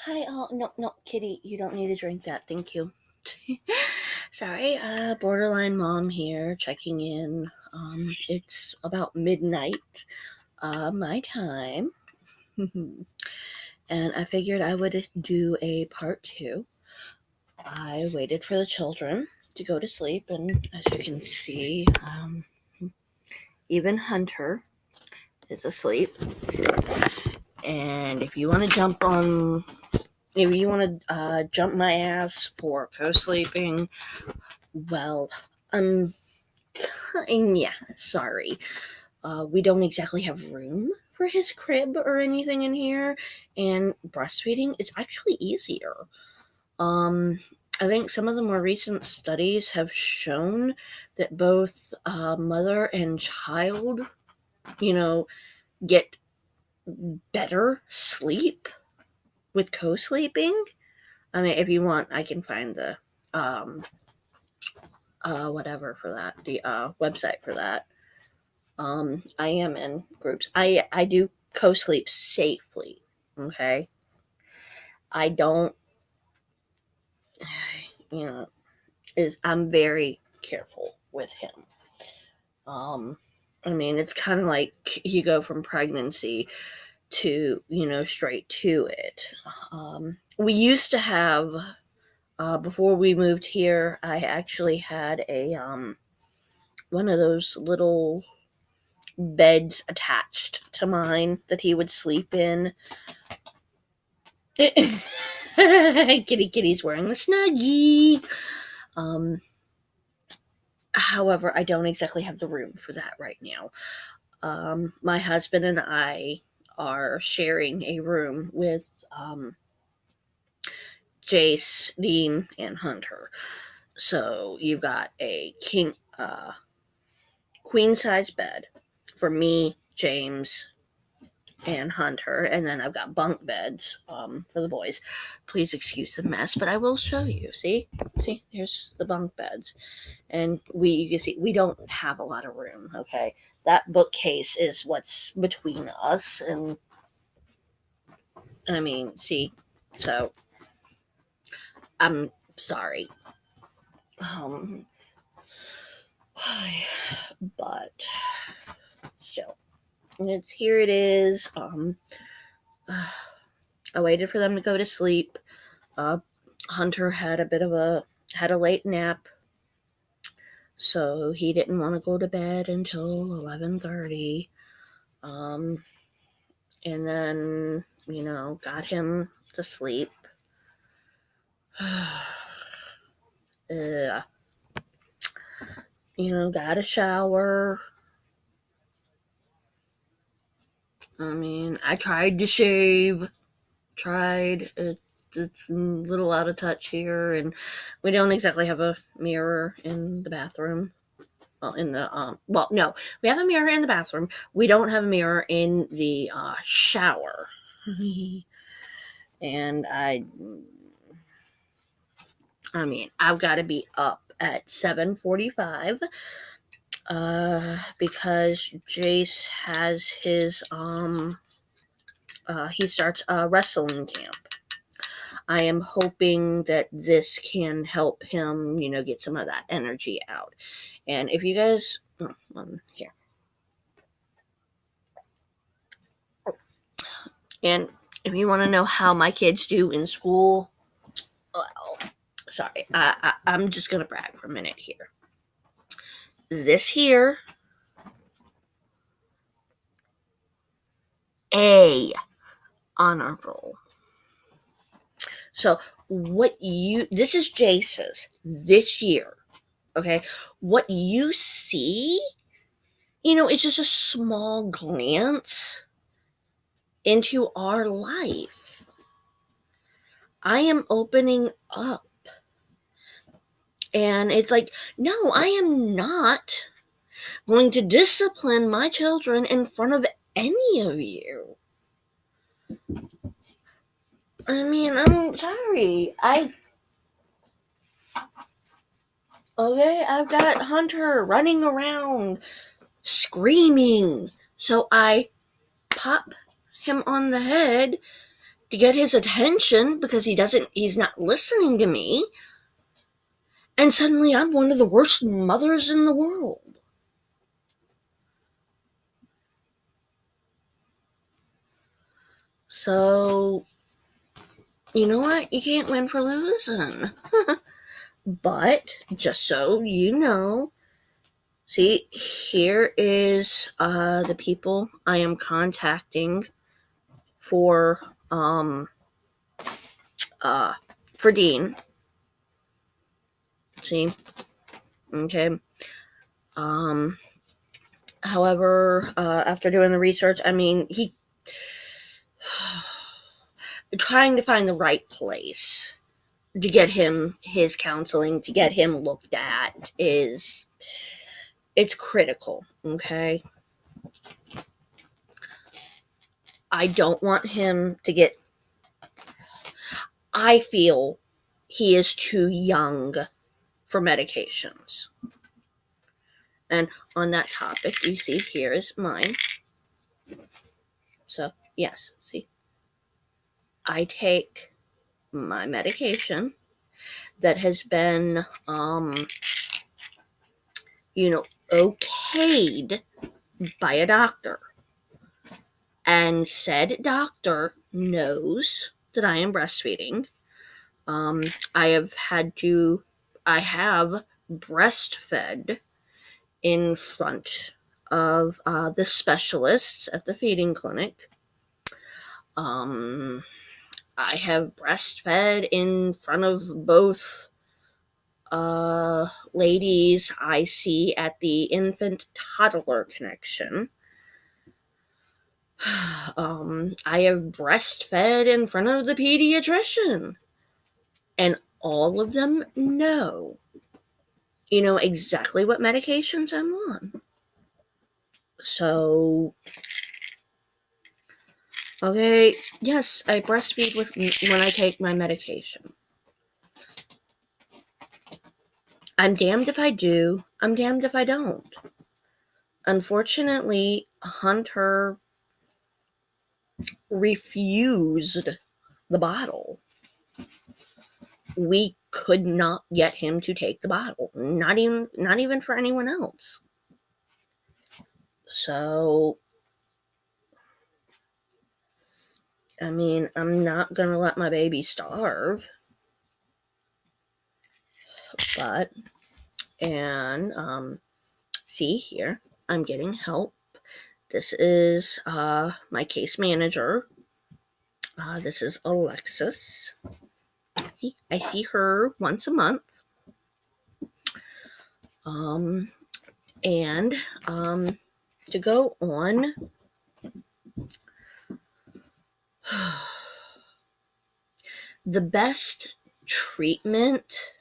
Hi, no, Kitty, you don't need to drink that, thank you. Sorry, borderline mom here, checking in. It's about midnight, my time. And I figured I would do a part two. I waited for the children to go to sleep, and as you can see, even Hunter is asleep. And if you want to jump my ass for co-sleeping, well, I'm yeah, sorry. We don't exactly have room for his crib or anything in here, and breastfeeding is actually easier. Um, I think some of the more recent studies have shown that both mother and child, you know, get better sleep with co-sleeping. I mean, if you want, I can find the um, whatever for that, the website for that. I am in groups. I do co-sleep safely. Okay, I don't. You know, is I'm very careful with him. Um, I mean, it's kind of like you go from pregnancy to straight to it. We used to have before we moved here. I actually had a one of those little beds attached to mine that he would sleep in. Kitty's wearing a snuggie. Um, However, I don't exactly have the room for that right now. My husband and I are sharing a room with Jace, Dean, and Hunter. So you've got a queen size bed for me, James, and Hunter, and then I've got bunk beds for the boys. Please excuse the mess, but I will show you. See, here's the bunk beds, and you can see we don't have a lot of room. Okay, that bookcase is what's between us, and I mean, see, so I'm sorry, um, but still, it's here. It is. I waited for them to go to sleep. Uh, Hunter had a late nap, so he didn't want to go to bed until 11:30. Um, and then got him to sleep. Got a shower. I mean, I tried to shave. It's a little out of touch here, and we don't exactly have a mirror in the bathroom. Well, no, we have a mirror in the bathroom. We don't have a mirror in the shower. And I mean, I've got to be up at 7:45 because Jace has his he starts a wrestling camp. I am hoping that this can help him, get some of that energy out. And if you guys, here, and if you want to know how my kids do in school, well, sorry, I'm just gonna brag for a minute here. This here, A honor roll. So this is Jace's this year, okay? What you see, it's just a small glance into our life. I am opening up. And it's like, no, I am not going to discipline my children in front of any of you. I mean, I'm sorry. I've got Hunter running around screaming. So I pop him on the head to get his attention because he's not listening to me. And suddenly I'm one of the worst mothers in the world. So, you know what? You can't win for losing. But, just so you know, see, here is the people I am contacting for for Dean. See? Okay. However, after doing the research, I mean, he trying to find the right place to get him his counseling, to get him looked at it's critical, okay? I don't want him to get I feel he is too young for medications. And on that topic, you see here is mine. So, yes, see. I take my medication that has been okayed by a doctor. And said doctor knows that I am breastfeeding. I have breastfed in front of the specialists at the feeding clinic. I have breastfed in front of both ladies I see at the infant toddler connection. I have breastfed in front of the pediatrician. And all of them know exactly what medications I'm on. So, okay, yes, I breastfeed when I take my medication. I'm damned if I do, I'm damned if I don't. Unfortunately, Hunter refused the bottle. We could not get him to take the bottle. Not even for anyone else. So, I mean, I'm not gonna let my baby starve. But, and see here, I'm getting help. This is my case manager. This is Alexis. See, I see her once a month. And to go on, the best treatment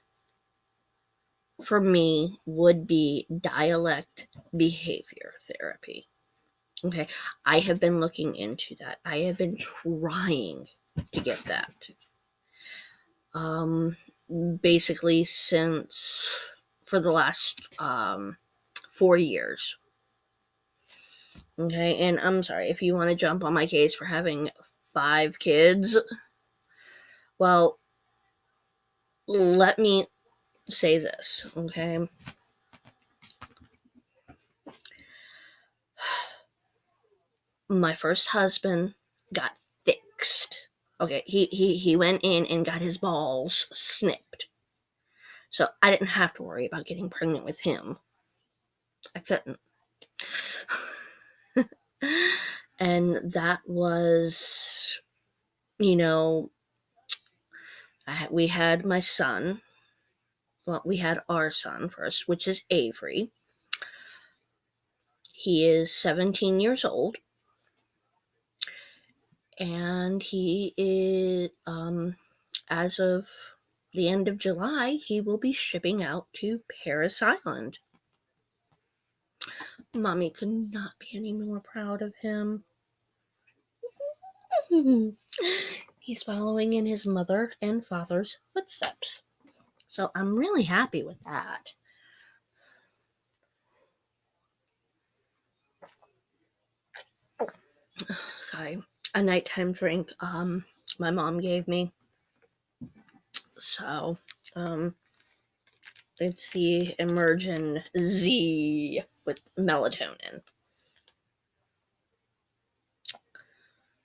for me would be dialect behavior therapy. Okay, I have been looking into that. I have been trying to get that. Basically since for the last 4 years. Okay, and I'm sorry if you want to jump on my case for having 5 kids. Well, let me say this, okay? My first husband got fixed. Okay, he went in and got his balls snipped. So I didn't have to worry about getting pregnant with him. I couldn't. And that was, we had my son. Well, we had our son first, which is Avery. He is 17 years old. And he is, as of the end of July, he will be shipping out to Paris Island. Mommy could not be any more proud of him. He's following in his mother and father's footsteps. So I'm really happy with that. Sorry. A nighttime drink my mom gave me. So, it's the Emergen Z with melatonin.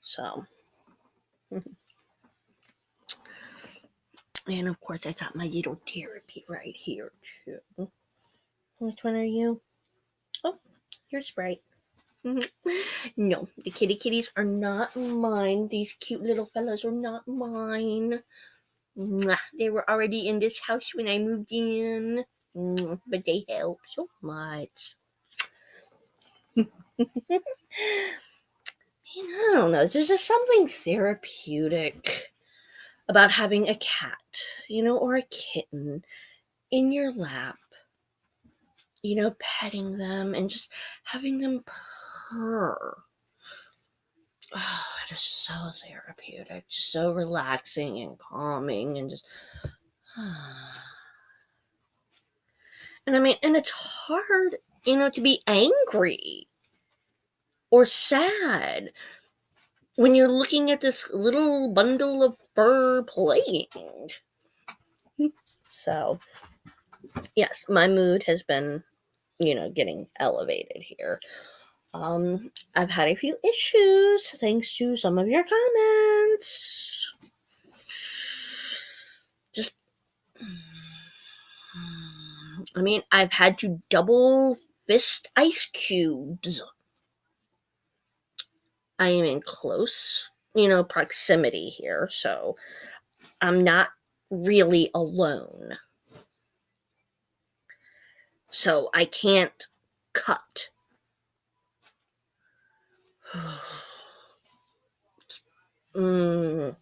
So, and of course, I got my little therapy right here, too. Which one are you? Oh, you're Sprite. No, the kitties are not mine. These cute little fellows are not mine. They were already in this house when I moved in. But they help so much. I don't know. There's just something therapeutic about having a cat, or a kitten in your lap, petting them and just having them purr. Oh, it is so therapeutic, just so relaxing and calming and just. And I mean, and it's hard, to be angry or sad when you're looking at this little bundle of fur playing. So, yes, my mood has been, getting elevated here. I've had a few issues thanks to some of your comments. Just, I mean, I've had to double fist ice cubes. I am in close, proximity here, so I'm not really alone. So I can't cut. I'm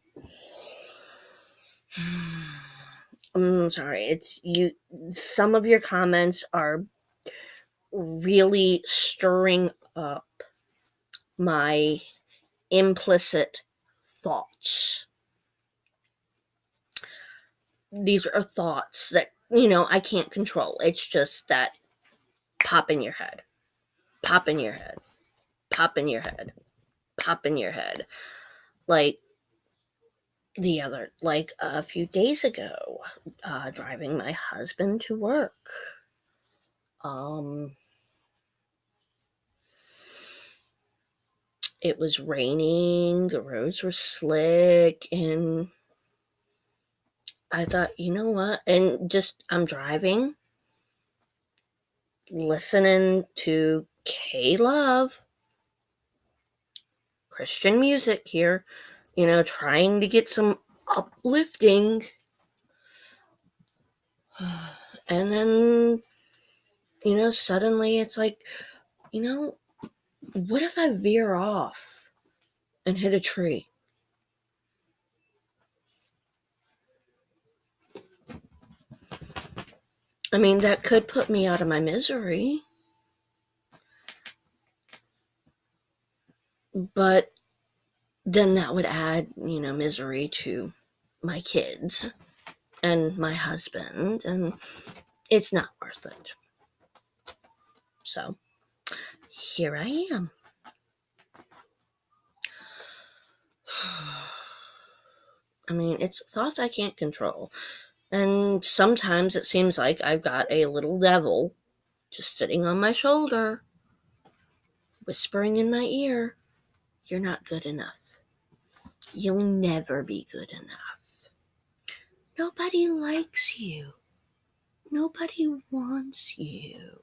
sorry. It's you. Some of your comments are really stirring up my implicit thoughts. These are thoughts that, I can't control. It's just that pop in your head, pop in your head, pop in your head, pop in your head. Like a few days ago, driving my husband to work. It was raining, the roads were slick, and I thought, you know what? And just, I'm driving, listening to K-Love, Christian music here, trying to get some uplifting. And then, suddenly it's like, what if I veer off and hit a tree? I mean, that could put me out of my misery. But then that would add, misery to my kids and my husband, and it's not worth it. So, here I am. I mean, it's thoughts I can't control. And sometimes it seems like I've got a little devil just sitting on my shoulder, whispering in my ear, "You're not good enough. You'll never be good enough. Nobody likes you. Nobody wants you.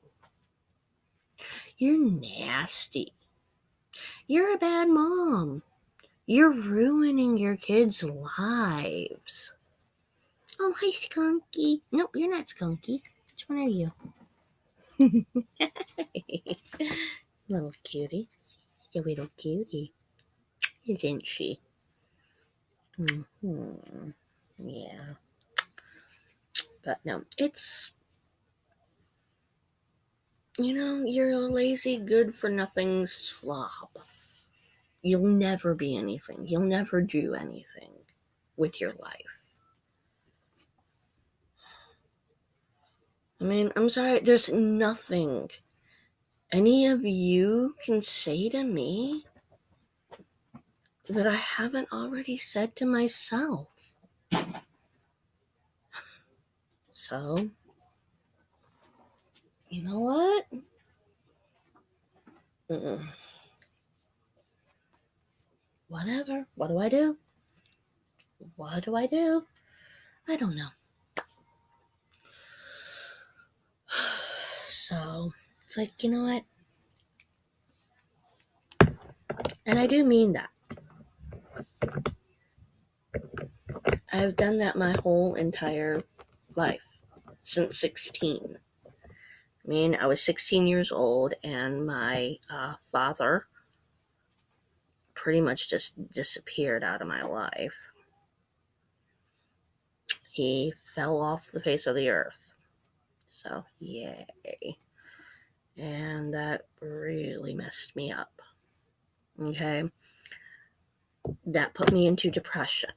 You're nasty. You're a bad mom. You're ruining your kids' lives." Oh, hi, Skunky. Nope, you're not Skunky. Which one are you? Little cutie. A little cutie. Isn't she? Mm-hmm. Yeah. But no, it's, you're a lazy, good-for-nothing slob. You'll never be anything. You'll never do anything with your life. I mean, I'm sorry, there's nothing any of you can say to me that I haven't already said to myself? So, you know what? Whatever. What do I do? What do I do? I don't know. So, it's like, you know what? And I do mean that. I've done that my whole entire life, since 16. I mean, I was 16 years old, and my father pretty much just disappeared out of my life. He fell off the face of the earth. So, yay. And that really messed me up. Okay? That put me into depression.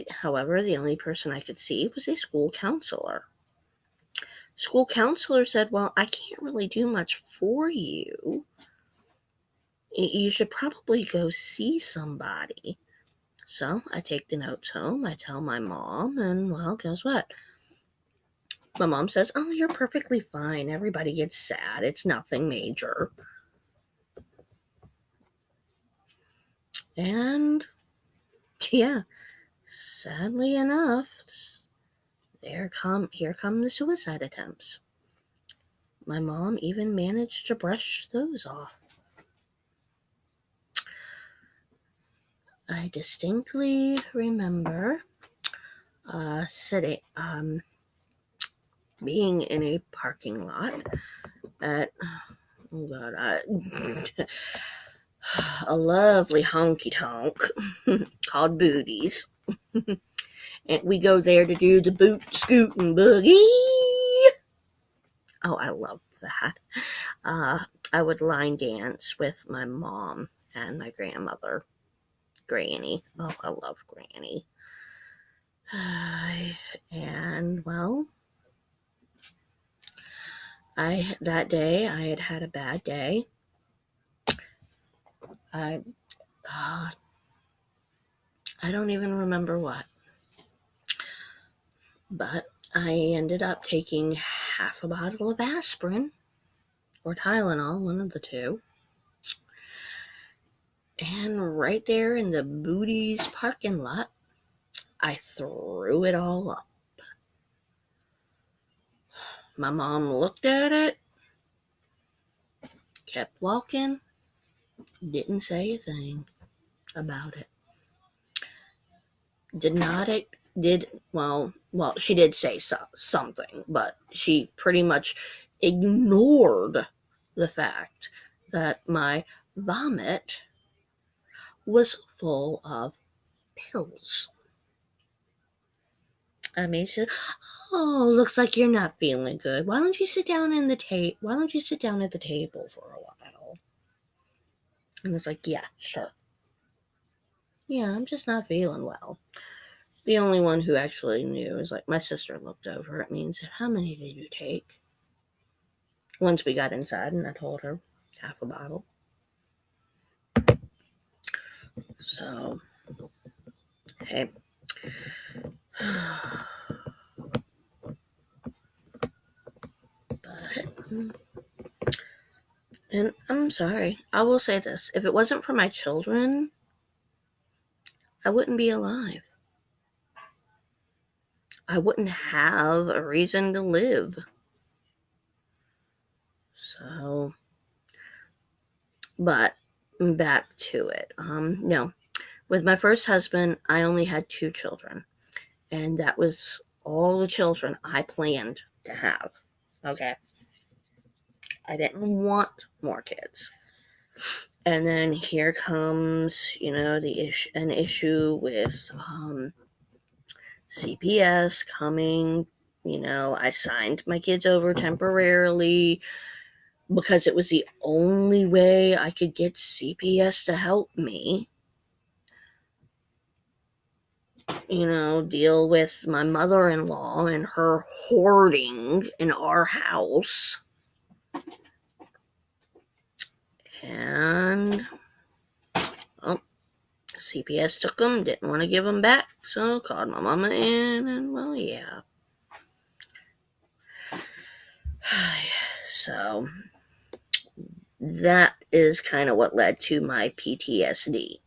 However, the only person I could see was a school counselor. School counselor said, well, I can't really do much for you. You should probably go see somebody. So I take the notes home, I tell my mom, and well, guess what? My mom says, oh, you're perfectly fine. Everybody gets sad. It's nothing major. And yeah, sadly enough, here come the suicide attempts. My mom even managed to brush those off. I distinctly remember being in a parking lot at a lovely honky tonk called Booties. And we go there to do the boot, scoot, and boogie. Oh, I love that. I would line dance with my mom and my grandmother, Granny. Oh, I love Granny. And well, that day I had a bad day. I don't even remember what, but I ended up taking half a bottle of aspirin or Tylenol, one of the two. And right there in the Booties parking lot, I threw it all up. My mom looked at it, kept walking, didn't say a thing about it. She did say something, but she pretty much ignored the fact that my vomit was full of pills. I mean, she said, "Oh, looks like you're not feeling good. Why don't you sit down at the table for a while?" And it's like, "Yeah, sure. Yeah, I'm just not feeling well." The only one who actually knew is like my sister looked over at me and said, "How many did you take?" Once we got inside, and I told her half a bottle. So, hey. And I'm sorry. I will say this. If it wasn't for my children, I wouldn't be alive. I wouldn't have a reason to live. So, but back to it. No. With my first husband, I only had 2 children. And that was all the children I planned to have. Okay. I didn't want more kids. And then here comes, an issue with CPS coming. I signed my kids over temporarily because it was the only way I could get CPS to help me. Deal with my mother-in-law and her hoarding in our house. And Well, CPS took them, didn't want to give them back, so called my mama in, and well, yeah. So that is kind of what led to my PTSD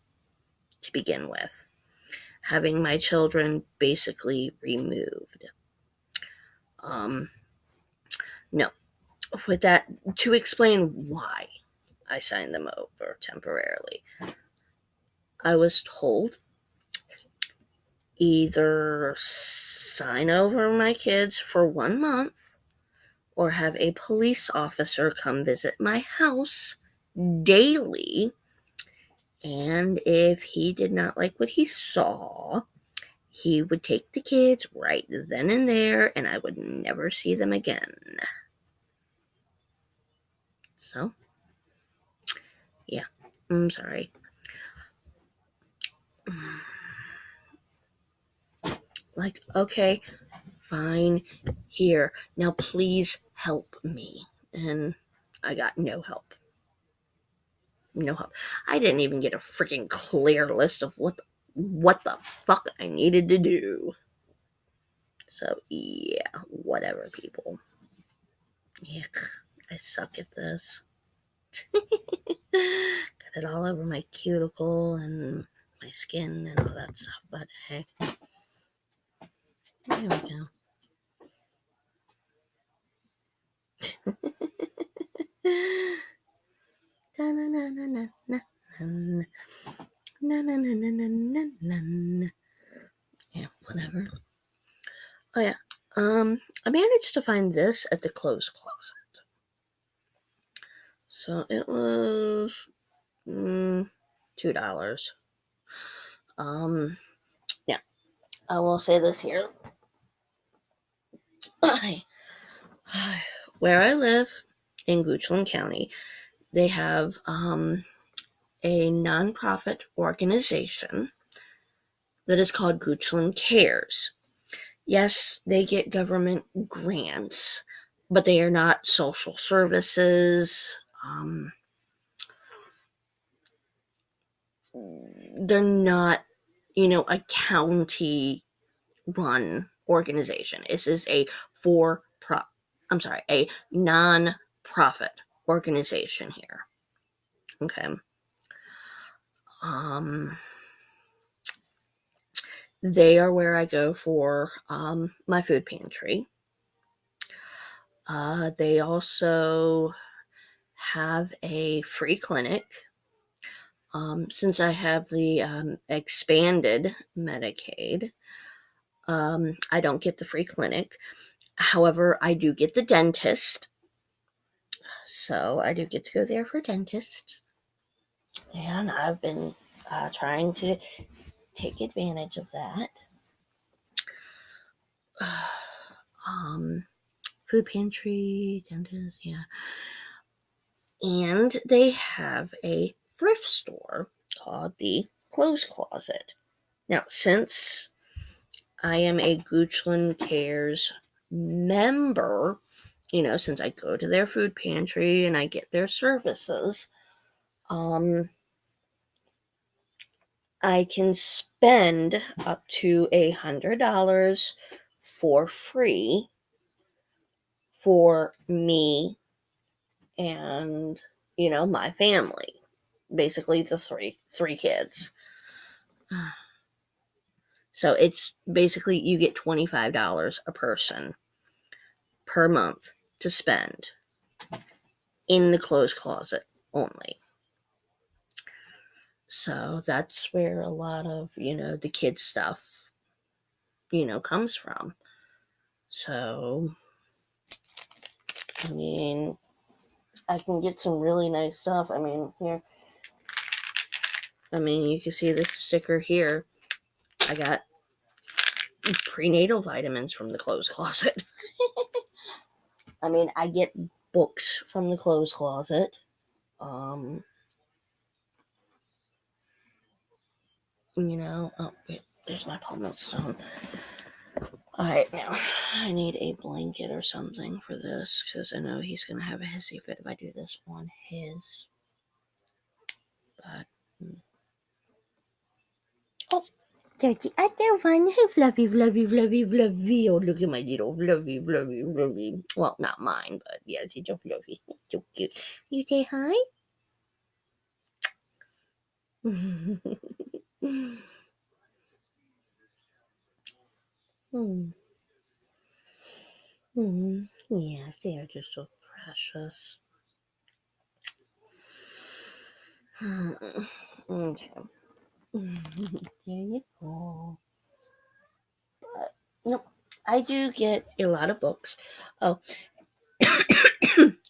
to begin with. Having my children basically removed. No. With that, to explain why I signed them over temporarily, I was told either sign over my kids for 1 month or have a police officer come visit my house daily. And if he did not like what he saw, he would take the kids right then and there, and I would never see them again. So, yeah, I'm sorry. Like, okay, fine, here, now please help me. And I got no help. No help. I didn't even get a freaking clear list of what the fuck I needed to do. So, yeah, whatever, people. Yuck, I suck at this. Got it all over my cuticle and my skin and all that stuff, but hey, there we go. Yeah, whatever. Oh yeah. I managed to find this at the clothes closet. So it was $2. Yeah. I will say this here. Where I live in Goochland County, they have a nonprofit organization that is called Goochland Cares. Yes, they get government grants, but they are not social services. They're not, a county run organization. This is a a non-profit organization here. Okay. They are where I go for my food pantry. They also have a free clinic. Since I have the expanded Medicaid, I don't get the free clinic. However, I do get the dentist. So I do get to go there for dentist. And I've been trying to take advantage of that. Food pantry, dentist, yeah. And they have a thrift store called the Clothes Closet. Now, since I am a Goochland Cares member, since I go to their food pantry and I get their services, I can spend up to $100 for free for me and, my family. Basically the three kids. So it's basically you get $25 a person per month to spend in the clothes closet only. So that's where a lot of, the kids stuff, comes from. So, I mean, I can get some really nice stuff. I mean, here. I mean, you can see this sticker here. I got prenatal vitamins from the clothes closet. I mean, I get books from the clothes closet. Oh, wait, there's my palmetto stone. Alright, now, I need a blanket or something for this, because I know he's going to have a hissy fit if I do this on his. But, There's the other one. Hey, Fluffy, Fluffy, Fluffy, Fluffy. Oh, look at my little Fluffy, Fluffy, Fluffy. Well, not mine, but yes, it's a Fluffy. It's so cute. You say hi? Hmm. Yes, they are just so precious. Okay. There you go. But, nope. I do get a lot of books. Oh,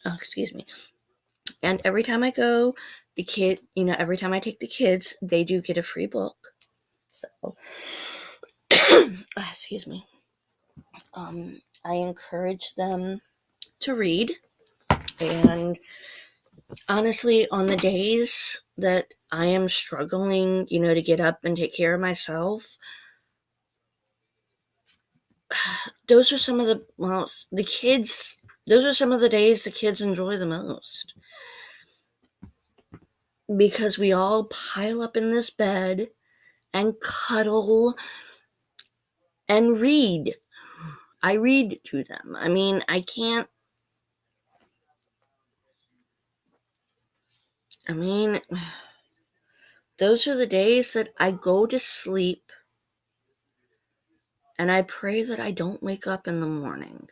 excuse me. And every time I go, every time I take the kids, they do get a free book. So, excuse me. I encourage them to read. And honestly, on the days that I am struggling, to get up and take care of myself, those are some of those are some of the days the kids enjoy the most. Because we all pile up in this bed and cuddle and read. I read to them. I mean, those are the days that I go to sleep and I pray that I don't wake up in the morning.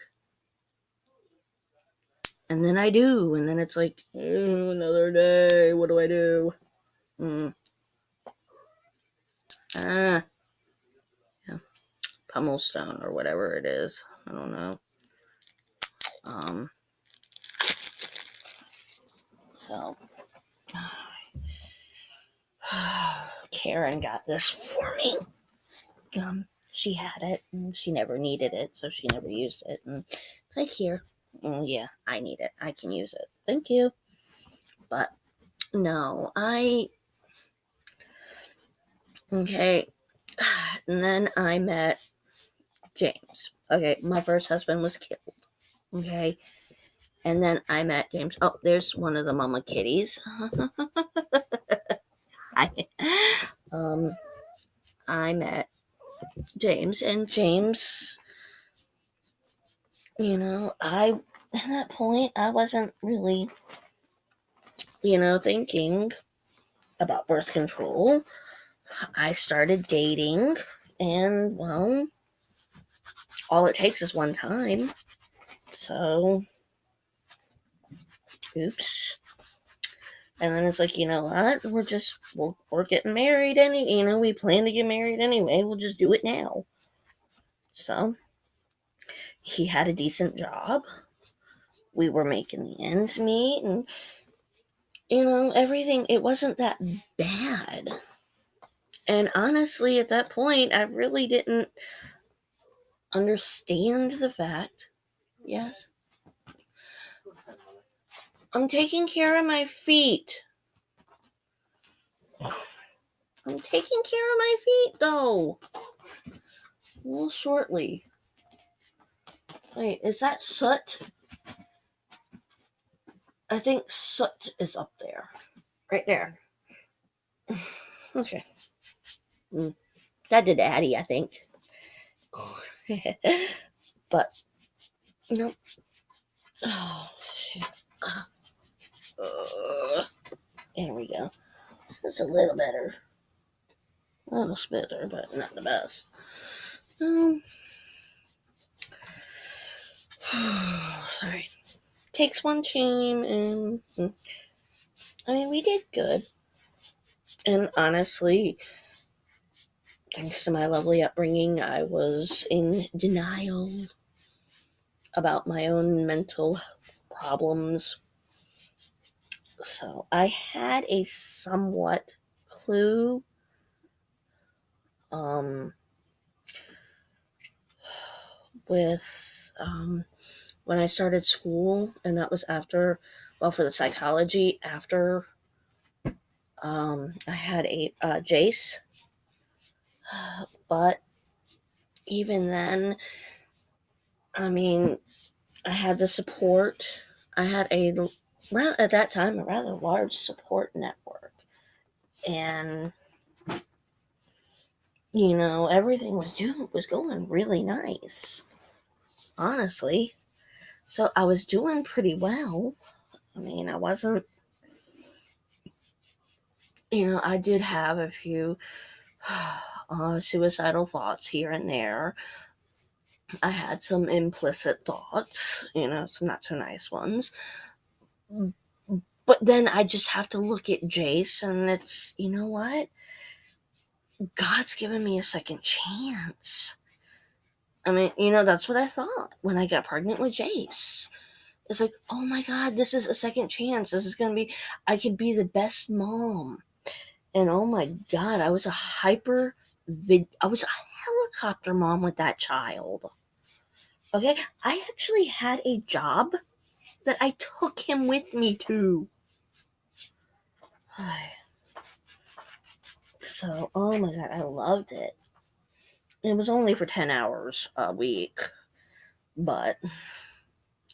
And then I do. And then it's like, another day. What do I do? Yeah. Pummelstone or whatever it is. I don't know. So, Karen got this for me. She had it and she never needed it, so she never used it. And it's like, here. Oh, yeah, I need it. I can use it. Thank you. But no, okay. And then I met James. Okay, my first husband was killed. Okay. And then I met James. Oh, there's one of the mama kitties. I met James, and James, at that point, I wasn't really, thinking about birth control. I started dating, and well, all it takes is one time. So, oops. And then it's like, you know what? We're getting married we plan to get married anyway. We'll just do it now. So, he had a decent job. We were making the ends meet, and everything, it wasn't that bad. And honestly, at that point, I really didn't understand the fact. Yes, I'm taking care of my feet. I'm taking care of my feet, though. Well, shortly. Wait, is that soot? I think soot is up there. Right there. Okay. That did Addie, I think. But, nope. Oh, shit. There we go. That's a little better. Almost better, but not the best. Sorry. Takes one team, and we did good. And honestly, thanks to my lovely upbringing, I was in denial about my own mental problems. So I had a somewhat clue. With when I started school, and that was after, for the psychology, after I had a Jace. But even then, I had the support. I had at that time, a rather large support network. And everything was going really nice, honestly. So I was doing pretty well. I mean, I wasn't, I did have a few suicidal thoughts here and there. I had some implicit thoughts, some not so nice ones. But then I just have to look at Jace, and it's, you know what? God's given me a second chance. I mean, that's what I thought when I got pregnant with Jace. It's like, oh my God, this is a second chance. This is going to be, I could be the best mom. And oh my God, I was I was a helicopter mom with that child. Okay, I actually had a job that I took him with me to. So, oh my God, I loved it. It was only for 10 hours a week, but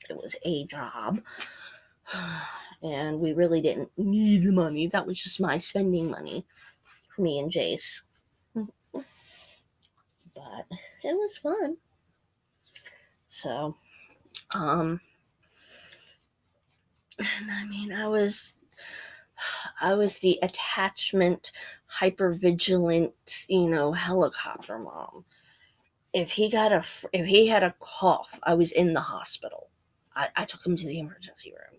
it was a job. And we really didn't need the money. That was just my spending money for me and Jace. But it was fun. So, and I mean, I was the attachment, hyper vigilant, helicopter mom. If he had a cough, I was in the hospital. I took him to the emergency room.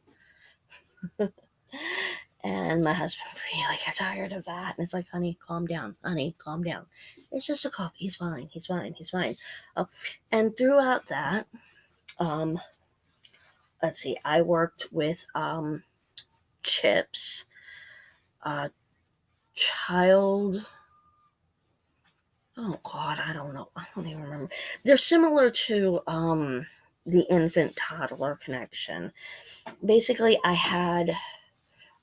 And my husband really got tired of that. And it's like, honey, calm down. Honey, calm down. It's just a cough. He's fine. He's fine. He's fine. And throughout that, let's see, I worked with Chips, child. Oh God, I don't know. I don't even remember. They're similar to the infant toddler connection. Basically, I had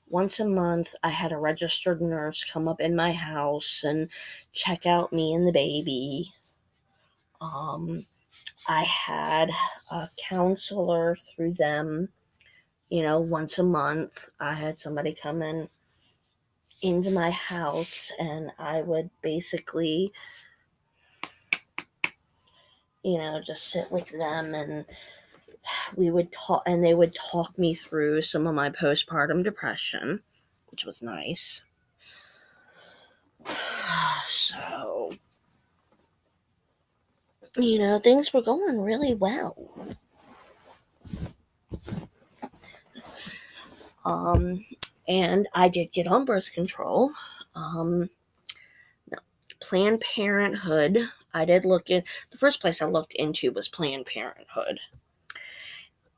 once a month, I had a registered nurse come up in my house and check out me and the baby. I had a counselor through them. Once a month, I had somebody come into my house, and I would basically, just sit with them, and we would talk, and they would talk me through some of my postpartum depression, which was nice. So, things were going really well. And I did get on birth control. Planned Parenthood. I did look in. The first place I looked into was Planned Parenthood.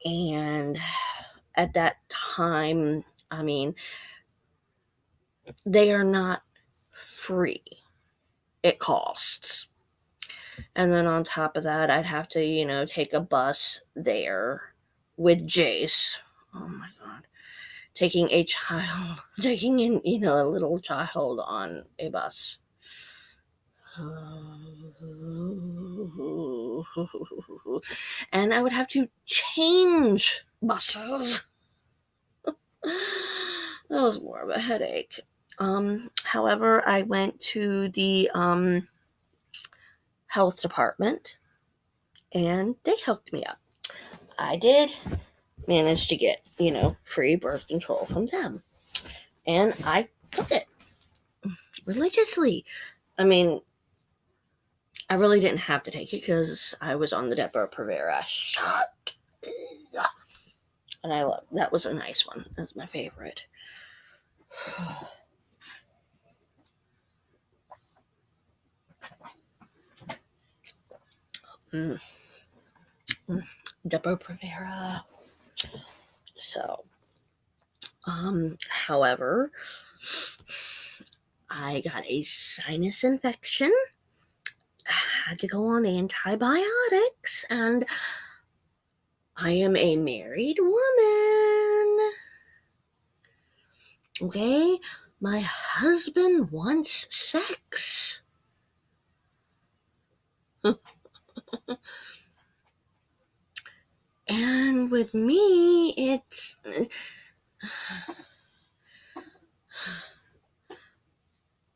And at that time, I mean, they are not free. It costs. And then on top of that, I'd have to, take a bus there with Jace. Oh my God. Taking in, a little child on a bus. And I would have to change buses. That was more of a headache. However, I went to the health department, and they hooked me up. I did manage to get, free birth control from them. And I took it religiously. I mean, I really didn't have to take it because I was on the Depo-Provera shot. And I love that. Was a nice one. That's my favorite. Depo-Provera. So, however, I got a sinus infection. I had to go on antibiotics, and I am a married woman. Okay? My husband wants sex. And with me,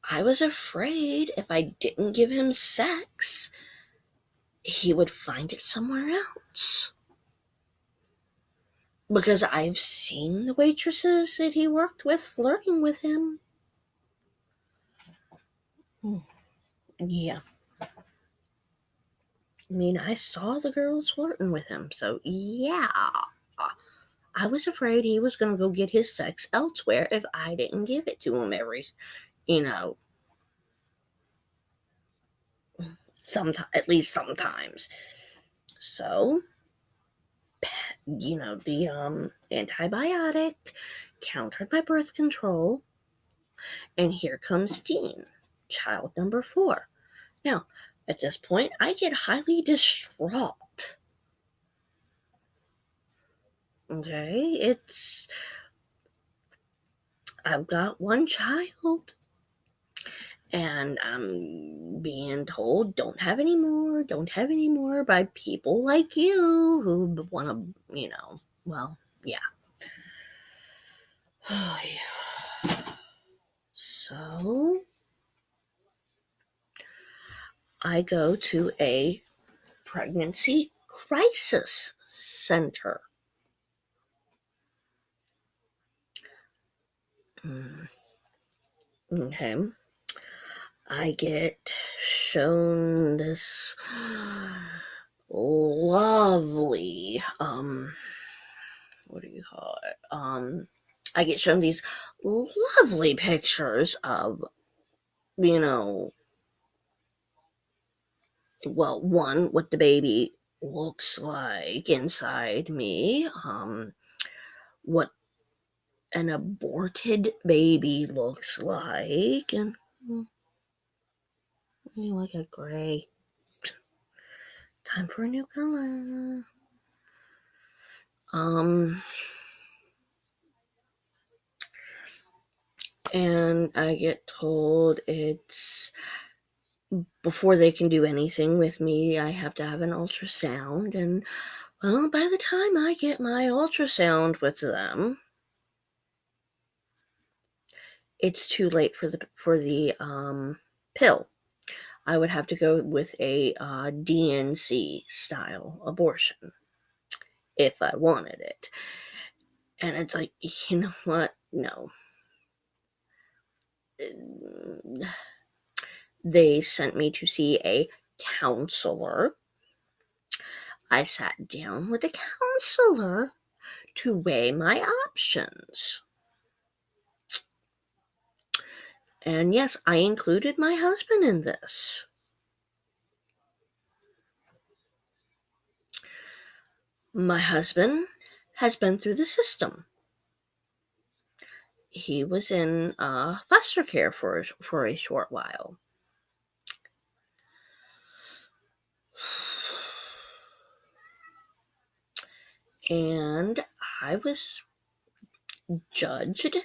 I was afraid if I didn't give him sex, he would find it somewhere else. Because I've seen the waitresses that he worked with flirting with him. Yeah. I mean, I saw the girls flirting with him, so yeah. I was afraid he was going to go get his sex elsewhere if I didn't give it to him you know, at least sometimes. So, the antibiotic countered my birth control, and here comes Dean, child number 4. Now, at this point, I get highly distraught. Okay, I've got one child, and I'm being told don't have any more by people like you who want to, well, yeah. So I go to a pregnancy crisis center. Okay. I get shown this lovely, what do you call it? I get shown these lovely pictures of, well, one, what the baby looks like inside me, what an aborted baby looks like, and like a gray. Time for a new color. And I get told it's before they can do anything with me, I have to have an ultrasound, and well, by the time I get my ultrasound with them, it's too late for the pill. I would have to go with a DNC style abortion if I wanted it. And it's like, you know what? No. They sent me to see a counselor. I sat down with a counselor to weigh my options. And yes, I included my husband in this. My husband has been through the system. He was in foster care for a short while. And I was judged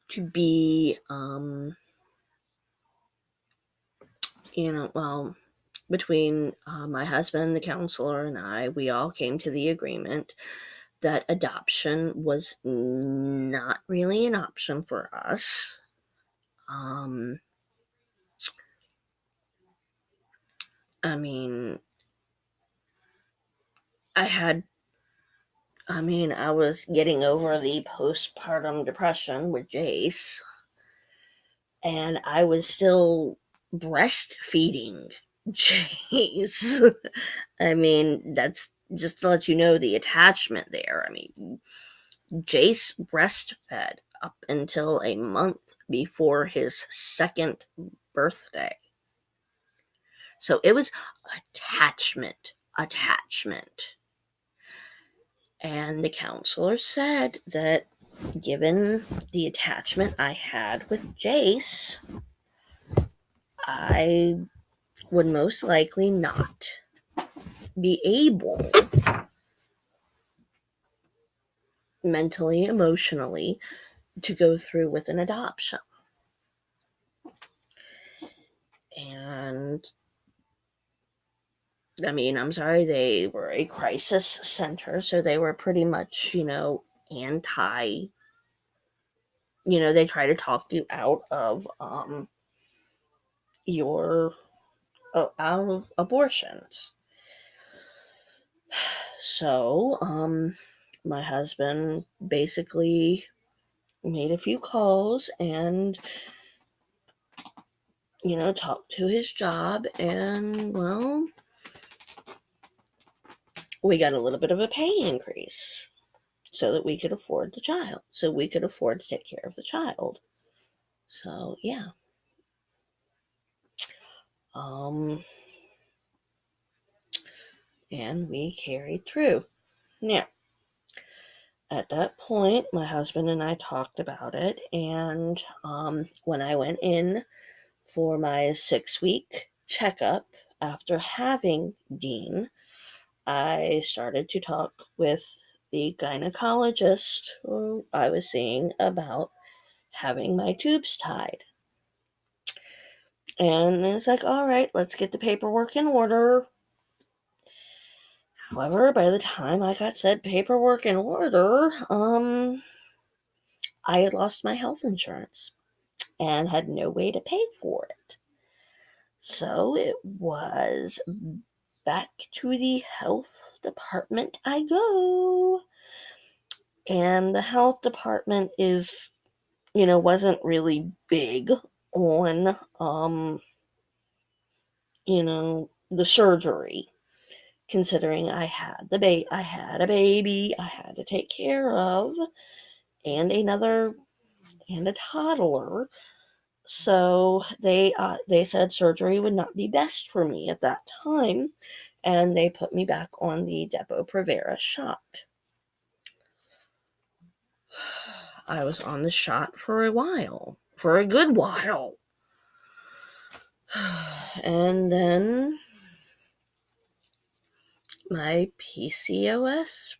to be, between my husband, the counselor, and I, we all came to the agreement that adoption was not really an option for us. I was getting over the postpartum depression with Jace, and I was still breastfeeding Jace. That's just to let you know the attachment there. Jace breastfed up until a month before his 2nd birthday. So it was attachment. And the counselor said that given the attachment I had with Jace, I would most likely not be able, mentally, emotionally, to go through with an adoption. And I'm sorry, they were a crisis center, so they were pretty much, anti, they try to talk you out of your out of abortions. So, my husband basically made a few calls and, talked to his job, and, well, we got a little bit of a pay increase so that we could afford the child, so we could afford to take care of the child. So, yeah. And we carried through. Now, at that point, my husband and I talked about it, and when I went in for my 6-week checkup after having Dean, I started to talk with the gynecologist who I was seeing about having my tubes tied. And it's like, all right, let's get the paperwork in order. However, by the time I got said paperwork in order, I had lost my health insurance and had no way to pay for it. So it was back to the health department I go. And the health department wasn't really big on, the surgery, considering I had a baby I had to take care of, and a toddler. So they said surgery would not be best for me at that time, and they put me back on the Depo-Provera shot. I was on the shot for a good while. And then my PCOS,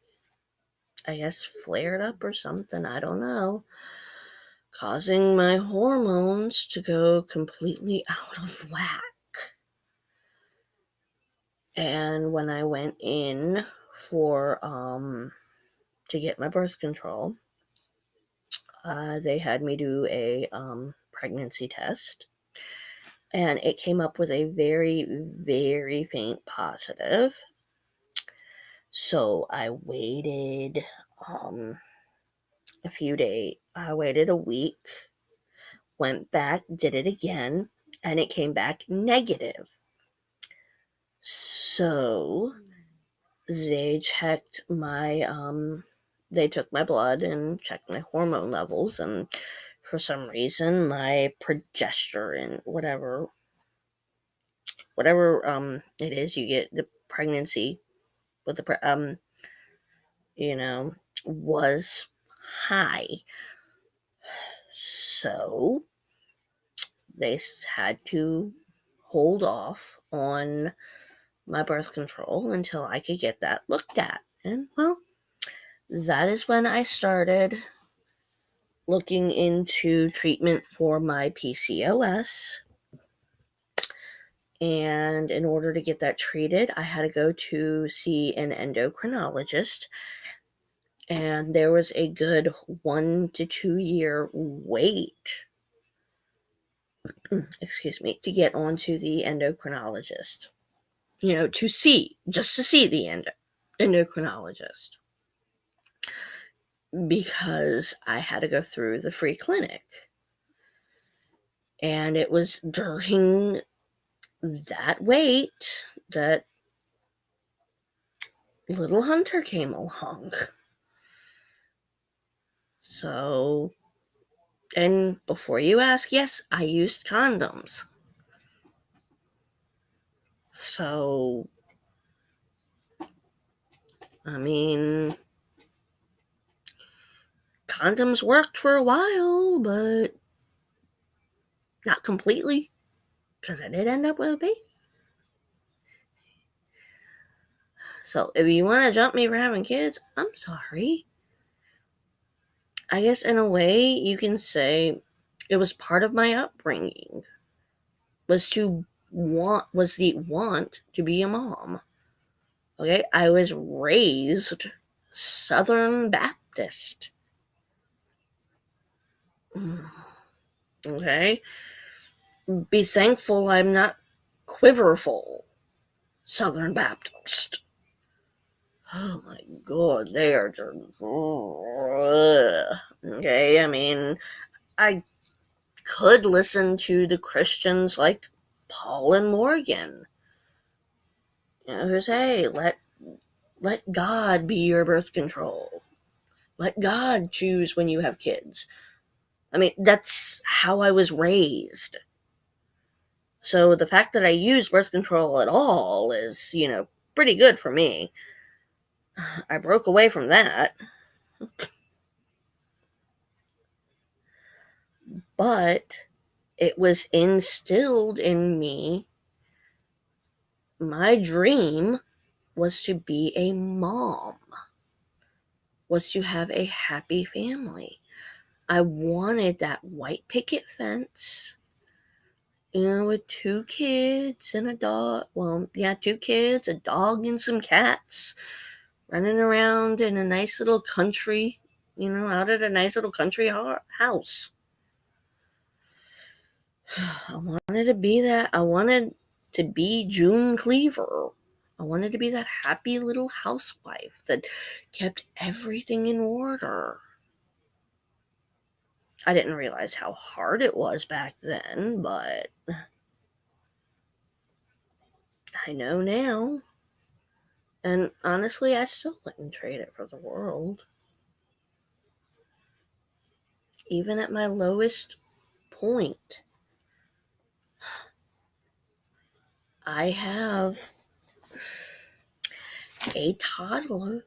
I guess, flared up or something, I don't know, causing my hormones to go completely out of whack. And when I went in for to get my birth control, they had me do a pregnancy test, and it came up with a very, very faint positive. So I waited a few days. I waited a week, went back, did it again, and it came back negative. So they checked they took my blood and checked my hormone levels, and for some reason my progesterone, whatever it is you get the pregnancy with the was high. So they had to hold off on my birth control until I could get that looked at. And, well, that is when I started looking into treatment for my PCOS. And in order to get that treated, I had to go to see an endocrinologist. And there was a good 1 to 2 year wait, to get onto the endocrinologist. To see the endocrinologist. Because I had to go through the free clinic. And it was during that wait that little Hunter came along. So, and before you ask, yes, I used condoms. So, I mean, condoms worked for a while, but not completely, because I did end up with a baby. So, if you want to jump me for having kids, I'm sorry. I guess in a way you can say it was part of my upbringing, was the want to be a mom. Okay, I was raised Southern Baptist. Okay? Be thankful I'm not quiverful Southern Baptist. Oh my god, they are just. Okay, I mean, I could listen to the Christians like Paul and Morgan. You know, who say, let God be your birth control. Let God choose when you have kids. I mean, that's how I was raised. So the fact that I use birth control at all is, pretty good for me. I broke away from that. But it was instilled in me. My dream was to be a mom, was to have a happy family. I wanted that white picket fence, with 2 kids and a dog. Well, yeah, 2 kids, a dog, and some cats running around in a nice little country, out at a nice little country house. I wanted to be that. I wanted to be June Cleaver. I wanted to be that happy little housewife that kept everything in order. I didn't realize how hard it was back then, but I know now. And honestly, I still wouldn't trade it for the world. Even at my lowest point, I have a toddler,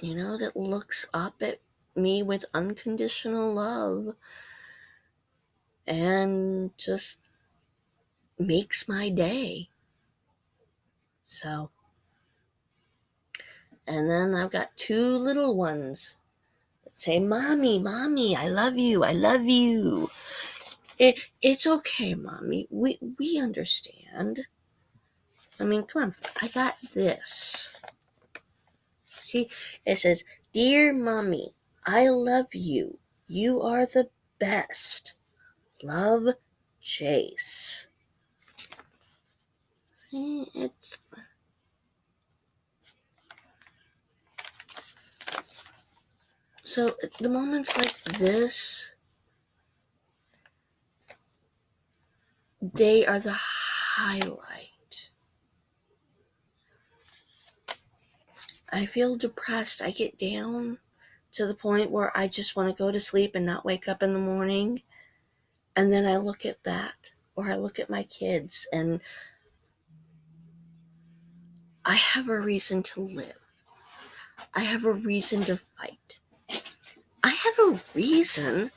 that looks up at me with unconditional love and just makes my day. So, and then I've got 2 little ones that say, Mommy, Mommy, I love you, I love you. It's okay, Mommy. We understand. I mean, come on. I got this. See, it says, Dear Mommy, I love you. You are the best. Love, Chase. It's so the moments like this, they are the highlight. I feel depressed. I get down to the point where I just want to go to sleep and not wake up in the morning. And then I look at that, or I look at my kids, and I have a reason to live. I have a reason to fight. I have a reason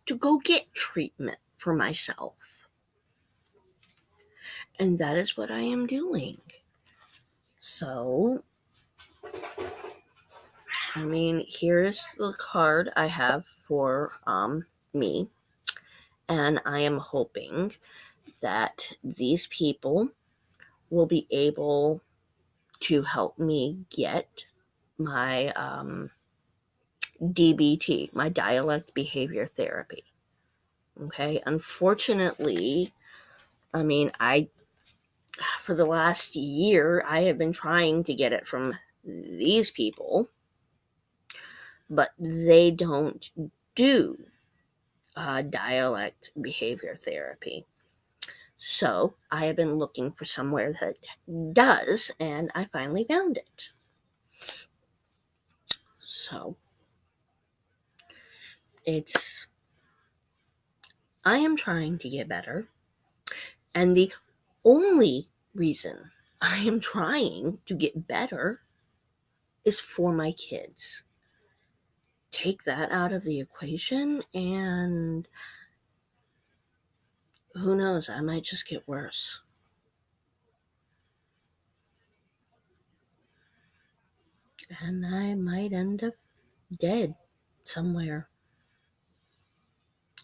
to go get treatment for myself. And that is what I am doing. So, I mean, here's the card I have for me. And I am hoping that these people will be able to help me get my DBT, my dialect behavior therapy. Okay, unfortunately, I mean, for the last year, I have been trying to get it from these people, but they don't do dialect behavior therapy. So I have been looking for somewhere that does, and I finally found it. So I am trying to get better, and the only reason I am trying to get better is for my kids. Take that out of the equation, and who knows, I might just get worse. And I might end up dead somewhere.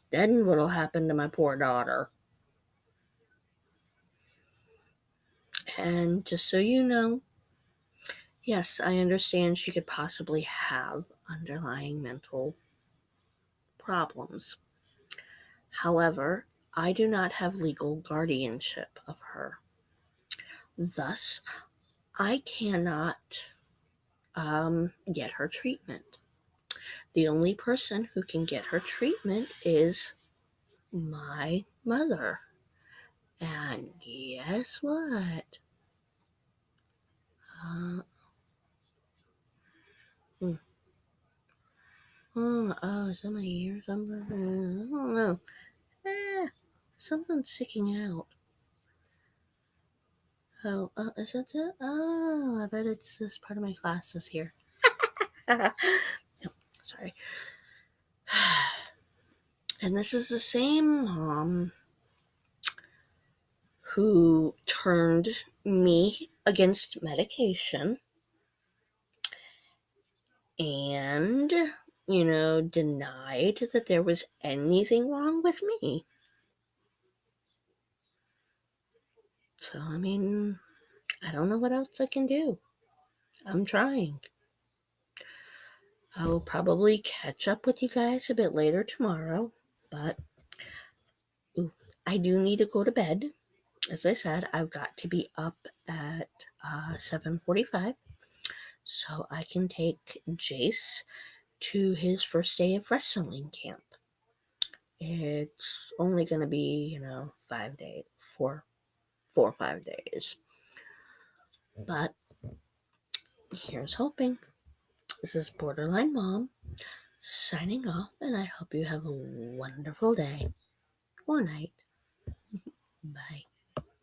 Then what'll happen to my poor daughter? And just so you know, yes, I understand she could possibly have underlying mental problems. However, I do not have legal guardianship of her. Thus, I cannot get her treatment. The only person who can get her treatment is my mother. And guess what? Uh, is that my ear or something? I don't know. Something's sticking out. Oh, is that it? Oh, I bet it's this part of my glasses here. No, sorry. And this is the same mom who turned me against medication and, denied that there was anything wrong with me. So, I mean, I don't know what else I can do. I'm trying. I will probably catch up with you guys a bit later tomorrow, but I do need to go to bed. As I said, I've got to be up at 7:45 so I can take Jace to his first day of wrestling camp. It's only going to be, 5 days, 4 or 5 days. But here's hoping. This is Borderline Mom signing off, and I hope you have a wonderful day or night. Bye.